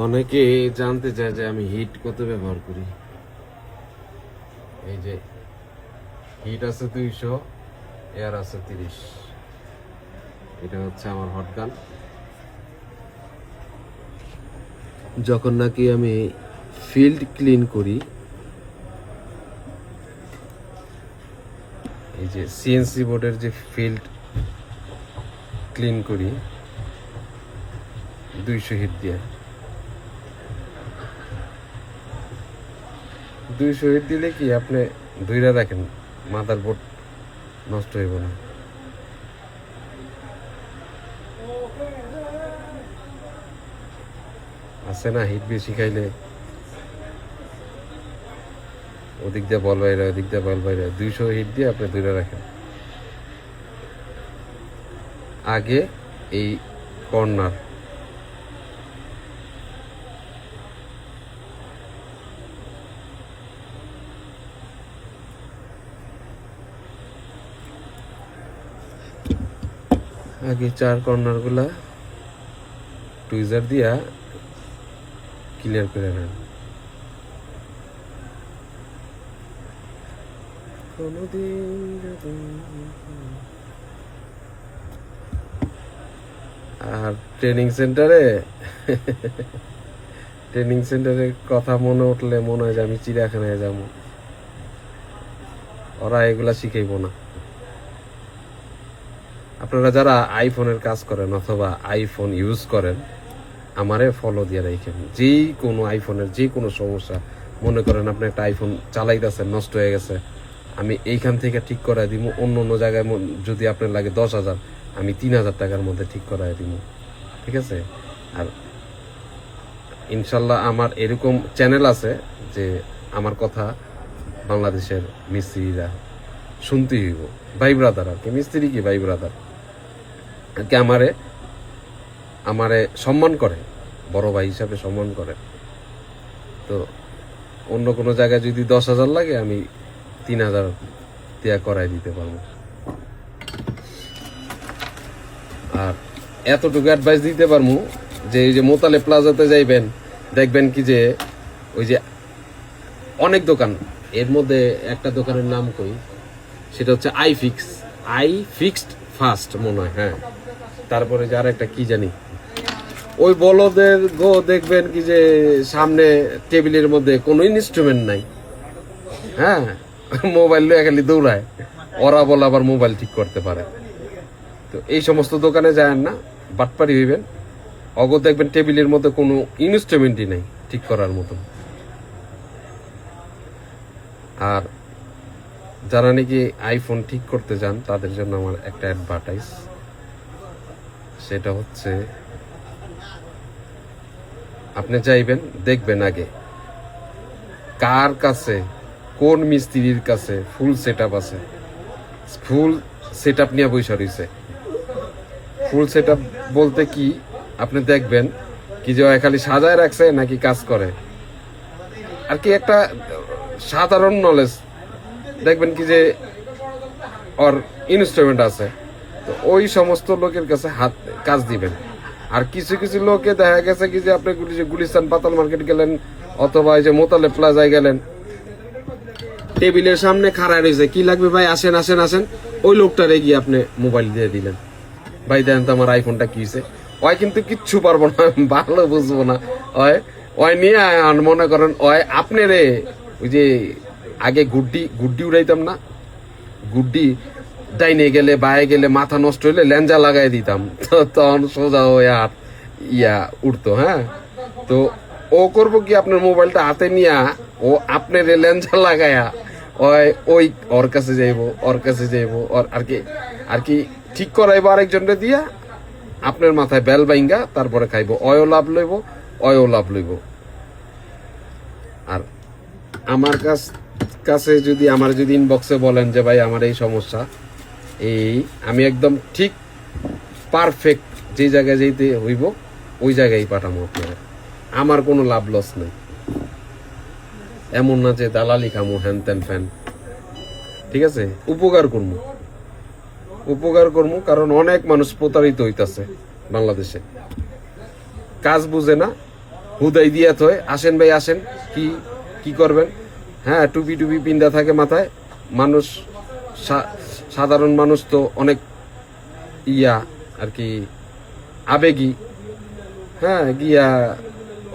অনেকে জানতে চায় যে আমি হিট কত ব্যবহার করি। এই যে হিট আছে 200, এয়ার আছে 30। এটা হচ্ছে আমার হট গান। যখন নাকি আমি ফিল্ড ক্লিন করি, এই যে সিএনসি বোর্ডের যে ফিল্ড ক্লিন করি 200 হিট দিয়ে, 200 হিট দিলে কি আপনি ধইরা রাখেন, মাদার বোর্ড নষ্ট হইব না। আছে না, হিট বেশি খাইলে ওদিক দিয়ে বল বাইরে, ওদিক দিয়ে বল বাইরে। 200 হিট দিয়ে আপনি ধরে রাখেন। আগে এই কর্নার, আগে 4 কর্নার গুলা টুইজার দিয়া ক্লিয়ার করে নেন। আর ট্রেনিং সেন্টারে কথা মনে উঠলে মনে হয় যে আমি চিড়িয়াখানায় যাবো। ওরা এগুলা শিখাইব না। আপনারা যারা আইফোনের কাজ করেন অথবা আইফোন ইউজ করেন, আমারে ফলো দিয়ে রাখেন। যে কোনো আইফোনের যে কোনো সমস্যা, মনে করেন আপনি একটা আইফোন চালাইতেছেন, নষ্ট হয়ে গেছে, আমি এইখান থেকে ঠিক করাই দিব। অন্য অন্য জায়গায় যদি আপনার লাগে 10,000, আমি 3,000 টাকার মধ্যে ঠিক করাই দিব। ঠিক আছে? আর ইনশাল্লাহ আমার এরকম চ্যানেল আছে যে আমার কথা বাংলাদেশের মিস্ত্রিরা শুনতেই হইব। ভাই ব্রাদার আর কি, মিস্ত্রি কি ভাই ব্রাদার আর কি, আমারে সম্মান করে, বড় ভাই হিসাবে সম্মান করে। তো অন্য কোনো জায়গায় যদি 10,000 লাগে, আমি 3,000 দিয়া করাই দিতে পারবো। আর এতটুকু অ্যাডভাইস দিতে পারবো যে এই যে মোতালে প্লাজাতে যাইবেন, দেখবেন কি যে ওই যে অনেক দোকান, এর মধ্যে একটা দোকানের নাম কই, সেটা হচ্ছে আই ফিক্সড ফার্স্ট মনে হয়, হ্যাঁ। তারপরে যার একটা কি জানি, ওই বলদের গো দেখবেন কি যে সামনে টেবিলের মধ্যে কোনো ইনস্ট্রুমেন্ট নাই, হ্যাঁ, মোবাইল লয়ে খালি দৌড়ায়। ওরা বলে আবার মোবাইল ঠিক করতে পারে। তো এই সমস্ত দোকানে যায় না, বাটপারি হইবেন। অগো দেখবেন টেবিলের মধ্যে কোনো ইনস্ট্রুমেন্টই নাই ঠিক করার মতন। আর যারা নাকি আইফোন ঠিক করতে যান, তাদের জন্য আমার একটা অ্যাডভার্টাইজ, সেটা হচ্ছে আপনি যাইবেন, দেখবেন আগে কার কাছে, কোন মিস্ত্রির কাছে ফুল সেট আপ আছে। ফুল সেট আপ নিয়ে বৈশা রয়েছে। ফুল সেট আপ বলতে কি, আপনি দেখবেন কি যে খালি সাজায় রাখছে নাকি কাজ করে আর কি, একটা সাধারণ নলেজ। দেখবেন কি যে ওর ইনস্ট্রুমেন্ট আছে, তো ওই সমস্ত লোকের কাছে হাত কাজ দিবেন। আর কিছু কিছু লোকে দেখা গেছে কি যে আপনি গুলিস্তান পাতাল মার্কেট গেলেন অথবা এই যে মোতালে প্লাজায় গেলেন, টেবিলের সামনে খাড়ায় রয়েছে, কি লাগবে ভাই, আসেন আসেন আসেন, ওই লোকটারে গিয়ে আপনি মোবাইল দিয়ে দিলেন, ভাই দেন তো আমার আইফোনটা কি হয়েছে। ওই কিন্তু কিচ্ছু পারবো না, ভালো বুঝবো না। ওই নিয়ে মনে করেন ওই আপনি রে, ওই যে আগে গুড্ডি উড়াইতাম না, গুড্ডি ডাইনে গেলে বায়ে গেলে মাথা নষ্ট হইলে লেঞ্জা লাগাই দিতাম, তখন সোজা হয়ে হাত উঠতো, হ্যাঁ। তো ও করবো কি, আপনার মোবাইলটা হাতে নিয়া ও আপনার লেঞ্জা লাগায়া ওই ওর কাছে যাইবো আর কি ঠিক করাইবো আরেকজনরে দিয়া, আপনার মাথায় বেল বাইঙ্গা তারপরে খাইবো। অয়ও লাভ লইব। আর আমার কাছে যদি ইনবক্সে বলেন যে ভাই আমার এই সমস্যা, আমি একদম ঠিক পারফেক্ট যে জায়গায় যেতে হইব ওই জায়গায় পাঠাবো আপনারা। আমার কোনো লাভ লস নেই, এমন না যে দালালি খামো হ্যান ত্যান ফ্যান। ঠিক আছে? উপকার করবো, কারণ অনেক মানুষ প্রতারিত হইতাছে বাংলাদেশে, কাজ বুঝে না, হুদাই দিয়া থয় আসেন ভাই আসেন, কি কি করবেন? হ্যাঁ, টুপি টুপি পিন্দা থাকে মাথায়। মানুষ সাধারণ মানুষ তো অনেক ইয়া আর কি আবেগী, হ্যাঁ, গিয়া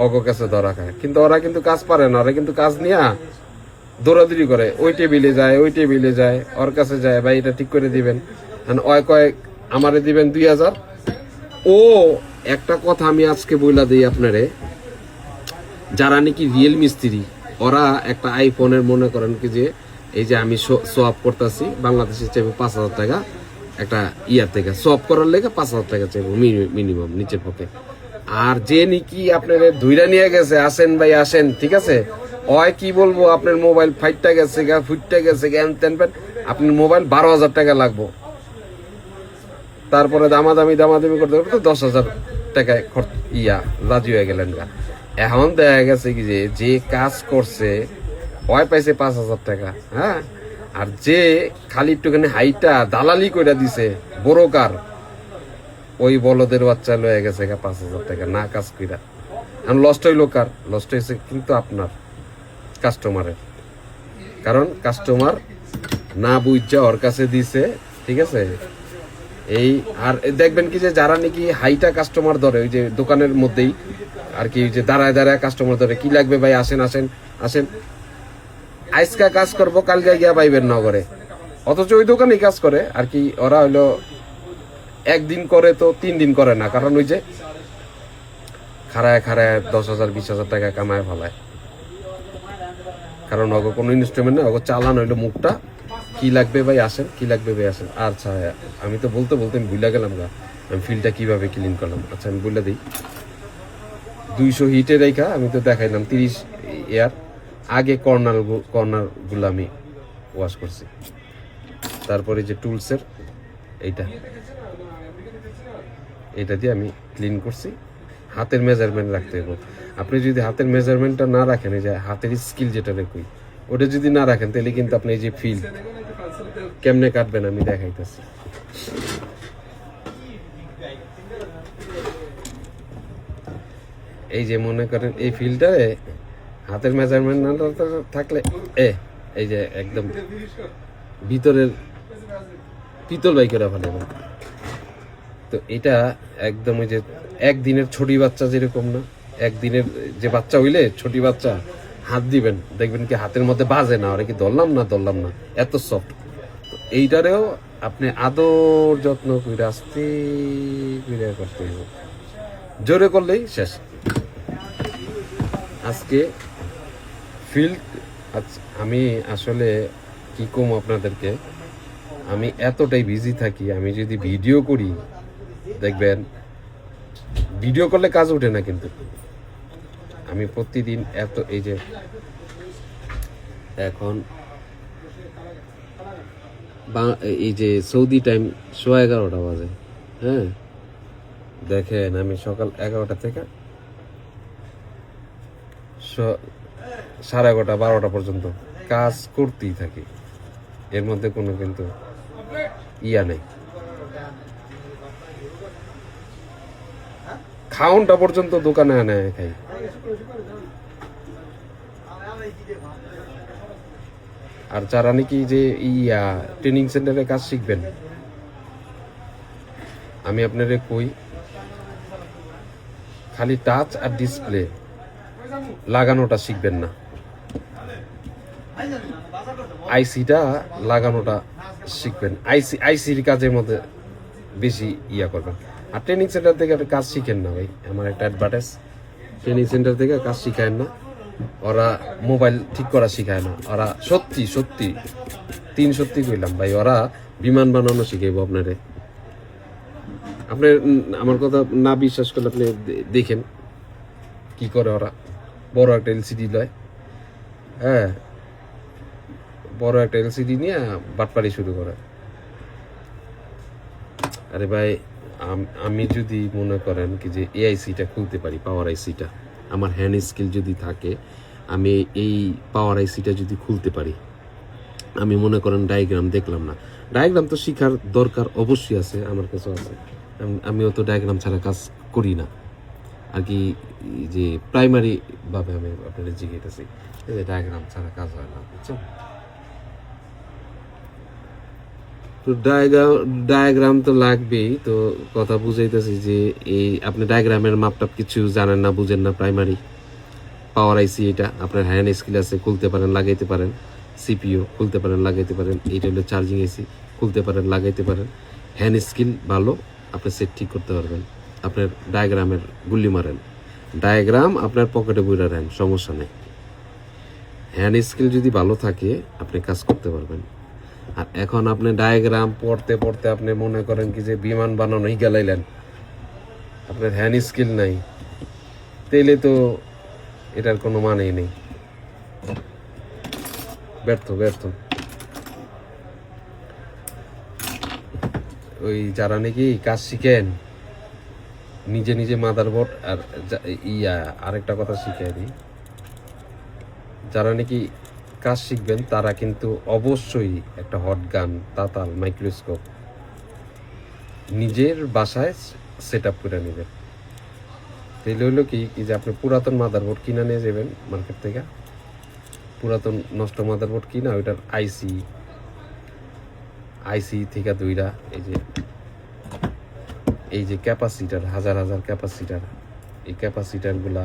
অগ কাছে ধরা খায়। কিন্তু ওরা কিন্তু কাজ পারে না, ওরা কিন্তু কাজ নিয়া দৌড়াদৌড়ি করে, ওই টেবিলে যায় ওই টেবিলে যায়, ওর কাছে যায়, ভাই এটা ঠিক করে দিবেন, ওয় কয় আমারে দিবেন 2000। ও একটা কথা আমি আজকে বইলা দিই আপনারে, যারা নাকি রিয়েল মিস্ত্রি, ওরা একটা আইফোনের মনে করেন কি যে এই যে আমি সোয়াপ করতেছি, বাংলাদেশে চাইবো 5000 টাকা, একটা ইয়ার থেকে সোয়াপ করার লেগে 5000 টাকা চাইবো মিনিমাম নিচের পক্ষে। আর যে নাকি আপনার ধুইরা নিয়ে গেছে, আসেন ভাই আসেন, ঠিক আছে, ওই কি বলবো, আপনার মোবাইল ফাইটটা গেছে গা, ফুটটা গেছে গা, আপনার মোবাইল 12,000 টাকা লাগবো। তারপরে দামাদামি করতে করতে 10,000 টাকায় ইয়া রাজি হয়ে গেলেন গা। এখন দেখা গেছে কি যে কাজ করছে ওই পাইছে 5,000 টাকা, হ্যাঁ, আর যে খালি একটুখানি হাইটা দালালি করে দিছে বড়কার, ওই বলদের বাচ্চা লয়ে গেছে 5,000 টাকা না কাজ কইরা। এখন লস্ট হইলো কার? লস্ট হয়েছে কিন্তু আপনার কাস্টমারের, কারণ কাস্টমার না বুঝা ওর কাছে দিছে, ঠিক আছে। এই আর দেখবেন কি যে যারা নাকি হাইটা কাস্টমার ধরে, ওই যে দোকানের মধ্যেই আর কি, যে দাঁড়ায় দাঁড়ায় কাস্টমার ধরে, কি লাগবে ভাই, আসেন আসেন আসেন, আজকা কাজ করবো কালকে গিয়া পাইবেন নগরে, অথচ ওই দোকানেই কাজ করে আর কি। ওরা হইলো একদিন করে তো 3 দিন করে না, কারণ ওই যে খাড়ায় 10,000 20,000 টাকা কামায় ফেলায়, কারণ ওগো কোনো ইনস্ট্রুমেন্ট নেই, ওগো চালান হইলো মুখটা, কি লাগবে ভাই আসেন, কি লাগবে ভাই আসেন। আচ্ছা আমি তো বলতে বলতে আমি ভুলে গেলাম গা, আমি ফিল্ডটা কিভাবে ক্লিন করলাম। আচ্ছা আমি বলে দিই, 200 হিটে রেখা আমি তো দেখাইলাম 30 এয়ার, আগে কর্নার গুলো আমি ওয়াশ করছি, তারপরে যে টুলসের এইটা দিয়ে আমি ক্লিন করছি। হাতের মেজারমেন্ট রাখতে হবে, আপনি যদি হাতের মেজারমেন্টটা না রাখেন, এই যে হাতের স্কিল যেটা রেখই, ওটা যদি না রাখেন, তাহলে কিন্তু আপনি এই যে ফিল্ড কেমনে কাটবেন আমি দেখাইতেছি। এই যে মনে করেন এই ফিল্ডটারে হাতের মেজারমেন্ট না থাকলে এই যে একদম ভিতরের পিতল বাই করে ফেলে। তো এটা একদম ওই যে একদিনের ছোটি বাচ্চা যেরকম না, একদিনের যে বাচ্চা হইলে ছোটি বাচ্চা হাত দিবেন, দেখবেন কি হাতের মধ্যে বাজে না, ওরা কি ধরলাম না এত সফট। এইটারেও আপনি আদর যত্ন করে আস্তে করে করতে হবে, জোরে করলেই শেষ। আজকে ফিল্ড আমি আসলে কি কম আপনাদেরকে, আমি এতটাই বিজি থাকি, আমি যদি ভিডিও করি দেখবেন ভিডিও করলে কাজ ওঠে না, কিন্তু আমি প্রতিদিন এত এই যে এখন এই যে সৌদি টাইম 11:30 বাজে, হ্যাঁ, দেখেন আমি সকাল 11টা থেকে 11:30 12টা পর্যন্ত কাজ করতেই থাকি, এর মধ্যে কোনো কিন্তু ইয়া নেই। খাউনটা পর্যন্ত দোকানে আনে খাই। আর যারা নাকি যে ট্রেনিং সেন্টারে কাজ শিখবেন, আমি আপনারে কই, খালি টাচ আর ডিসপ্লে লাগানোটা শিখবেন না, আইসিটা লাগানোটা শিখবেন, আইসির কাজের মধ্যে বেশি করবেন। আর ট্রেনিং সেন্টার থেকে একটা কাজ শিখেন না ভাই, আমার একটা অ্যাডভার্টাইজ, ট্রেনিং সেন্টার থেকে কাজ শিখায় না, ওরা মোবাইল ঠিক করা শিখায় না, ওরা সত্যি কইলাম ভাই, ওরা বিমান বানানো শিখাইব আপনারে। আপনি আমার কথা না বিশ্বাস করলে আপনি দেখেন কি করে ওরা। বড় একটা এলসিডি লয়, হ্যাঁ, বড় একটা এলসিডি নিয়ে বাটপাড়ি শুরু করে। আরে ভাই, আমি যদি মনে করেন কি যে এআইসিটা খুলতে পারি, পাওয়ার আইসিটা, আমার হ্যান্ড স্কিল যদি থাকে, আমি এই পাওয়ার আইসিটা যদি খুলতে পারি, আমি মনে করেন ডায়াগ্রাম দেখলাম না, ডায়াগ্রাম তো শিখার দরকার অবশ্যই আছে, আমার কাছে আছে, আমিও তো ডায়াগ্রাম ছাড়া কাজ করি না। আর কি যে প্রাইমারি ভাবে আমি আপনাদের জিজ্ঞেসেছি, এই যে ডায়াগ্রাম ছাড়া কাজ হয় না, বুঝছেন? তো ডায়াগ্রাম তো লাগবেই। তো কথা বুঝাইতেছি যে এই আপনি ডায়াগ্রামের মাপটাপ কিছু জানেন না, বুঝেন না। প্রাইমারি পাওয়ার আইসি, এটা আপনার হ্যান্ড স্কিল আছে, খুলতে পারেন, লাগাইতে পারেন। সিপিইউ খুলতে পারেন, লাগাইতে পারেন। এইটা হলো চার্জিং আইসি, খুলতে পারেন, লাগাইতে পারেন। হ্যান্ড স্কিল ভালো, আপনি সেট ঠিক করতে পারবেন। আপনার ডায়াগ্রামের গুল্লি মারেন, ডায়াগ্রাম আপনার পকেটে বইরা নেন, সমস্যা নেই। হ্যান্ড স্কিল যদি ভালো থাকে আপনি কাজ করতে পারবেন। আর এখন আপনি ডায়াগ্রাম পড়তে পড়তে আপনি মনে করেন কি যে বিমান বানানোই গেলাইলেন, আপনার হ্যান্ড স্কিল নাই, তাইলে তো এটার কোনো মানেই নেই। ব্যর্থ ব্যর্থ। ওই যারা নাকি কাজ শিখেন নিজে নিজে মাদারবোর্ড আর আরেকটা কথা শিখাই দিই, যারা নাকি কাজ শিখবেন তারা কিন্তু অবশ্যই একটা হটগান, তাতাল, মাইক্রোস্কোপ নিজের বাসায় সেট আপ করে নেবেন। তাইলে হইলো কি যে আপনি পুরাতন মাদারবোর্ড কিনা নিয়ে যাবেন মার্কেট থেকে, পুরাতন নষ্ট মাদারবোর্ড কিনা ওইটার আইসি থেকে দুইটা এই যে ক্যাপাসিটার, হাজার হাজার ক্যাপাসিটার, এই ক্যাপাসিটারগুলা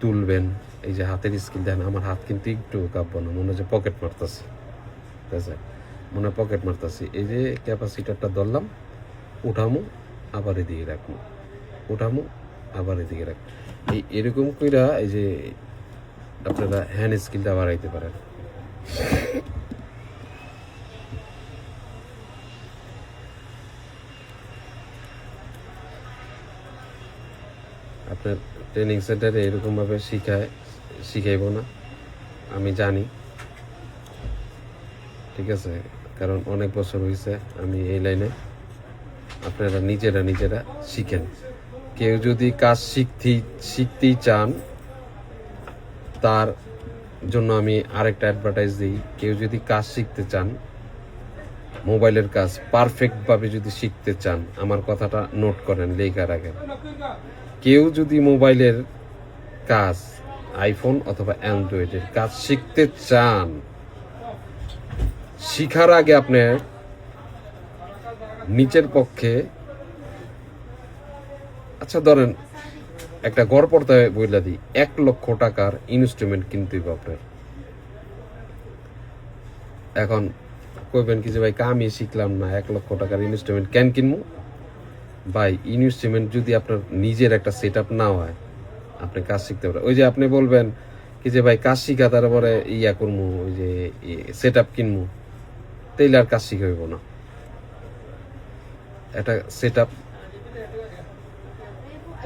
তুলবেন। এই যে হাতের স্কিল দেন, আমার হাত কিন্তু একটু কাঁপবো না, মনে হচ্ছে পকেট মারতেছি, ঠিক আছে, মনে হয় পকেট মারতেছি। এই যে ক্যাপাসিটারটা ধরলাম, উঠামো আবার এদিকে রাখবো, উঠামো আবার এদিকে রাখবো। এরকম কইরা এই যে আপনারা হ্যান্ড স্কিলটা বাড়াইতে পারেন। আপনার ট্রেনিং সেন্টারে এরকমভাবে শিখাইব না, আমি জানি, ঠিক আছে, কারণ অনেক বছর হয়েছে আমি এই লাইনে। আপনারা নিজেরা শিখেন। কেউ যদি কাজ শিখতেই চান, তার জন্য আমি আরেকটা অ্যাডভার্টাইজ দিই। কেউ যদি কাজ শিখতে চান, মোবাইলের কাজ পারফেক্টভাবে যদি শিখতে চান, আমার কথাটা নোট করেন, লেখার আগে। কেউ যদি মোবাইলের কাজ, আইফোন অথবা অ্যান্ড্রয়েডের কাজ শিখতে চান, শিখার আগে আপনার নিচের পক্ষে, আচ্ছা ধরেন একটা গড় পড়তায় বইলা দিই, 1 লক্ষ টাকার ইনস্ট্রুমেন্ট কিনতেই আপনার। এখন কইবেন কি যে ভাই আমি শিখলাম না, 1 লক্ষ টাকার ইনস্ট্রুমেন্ট কেন কিনবো? ভাই ইনস্ট্রুমেন্ট যদি আপনার নিজের একটা সেট আপ না হয়, আপনি কাজ শিখতে পারেন। ওই যে আপনি বলবেন কি যে ভাই কাজ শিখা তারপরে করবো, ওই যে সেট আপ কিনবো, তাইলে আর কাজ শিখা হইব না। একটা সেট আপ,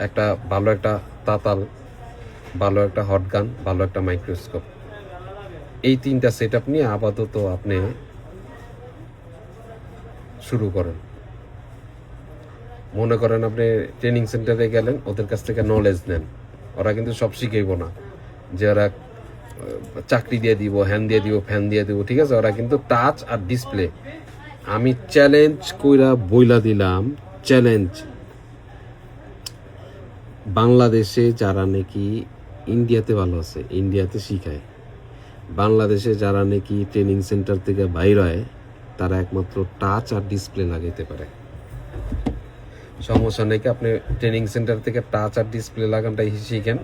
একটা ভালো একটা তাতাল, ভালো একটা হটগান, ভালো একটা মাইক্রোস্কোপ, এই 3টা সেট আপ নিয়ে আপাতত আপনি শুরু করেন। মনে করেন আপনি ট্রেনিং সেন্টারে গেলেন, ওদের কাছ থেকে নলেজ নেন। ওরা কিন্তু সব শিখাইব না যে ওরা চাকরি দিয়ে দিব, হ্যান্ড দিয়ে দিব, ফ্যান দিয়ে দিব, ঠিক আছে। ওরা কিন্তু টাচ আর ডিসপ্লে, আমি চ্যালেঞ্জ কইরা বইলা দিলাম, চ্যালেঞ্জ, বাংলাদেশে যারা নাকি ইন্ডিয়াতে ভালো আছে, ইন্ডিয়াতে শিখায়, বাংলাদেশে যারা নাকি ট্রেনিং সেন্টার থেকে বাইর হয়, তারা একমাত্র টাচ আর ডিসপ্লে লাগাইতে পারে। সমস্যা নেই, আপনি ট্রেনিং সেন্টার থেকে টাচ আর ডিসপ্লে লাগানটাই শিখেন।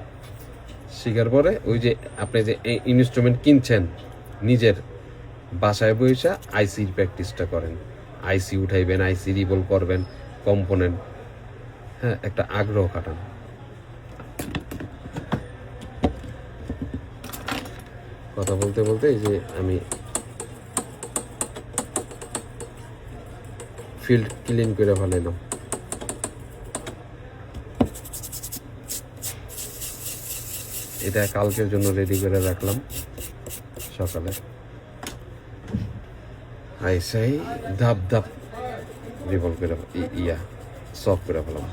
শিখার পরে ওই যে আপনি যে ইনস্ট্রুমেন্ট কিনছেন, নিজের বাসায় বসে আইসির প্র্যাকটিসটা করেন। আইসি উঠাইবেন, আইসি রিভলভ করবেন, কম্পোনেন্ট, হ্যাঁ, একটা আগ্রহ কাটান। কথা বলতে বলতে এই যে আমি ফিল্ড ক্লিন করে ফেলাইলাম। এটা কালকের জন্য রেডি করে রাখলাম, সকালে আইসাই ধাপ ধাপ রিভলভ করে সফট করে ফেলাম।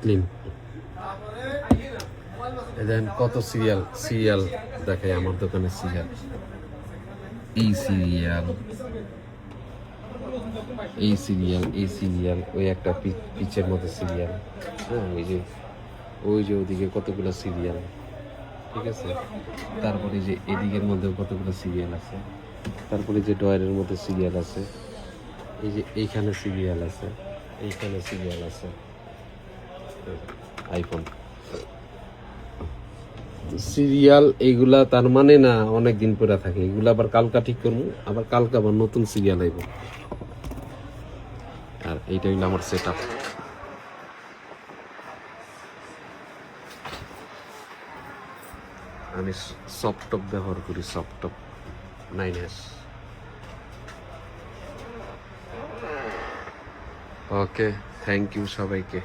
ক্লিন। দেন কত সিরিয়াল দেখাই আমার দোকানে, সিরিয়াল, এই সিরিয়াল, এই সিরিয়াল, এই সিরিয়াল, ওই একটা পিচের মধ্যে সিরিয়াল, হ্যাঁ ওই যে ওদিকে কতগুলো সিরিয়াল, ঠিক আছে। তারপরে যে এদিকের মধ্যেও কতগুলো সিরিয়াল আছে, তারপরে যে ডয়ারের মধ্যে সিরিয়াল আছে, এই যে এইখানে সিরিয়াল আছে, এইখানে সিরিয়াল আছে, আইফোন সিরিয়াল। এইগুলা তার মানে না অনেক দিন পরে থাকে, এগুলা আবার কালকা ঠিক করবো, আবার কালকা আবার নতুন সিরিয়াল আইব। আর এইটা হইলো আমার সেট আপ। আমি সফটটপ ব্যবহার করি, সফটটপ 9S। ওকে, থ্যাংক ইউ সবাইকে।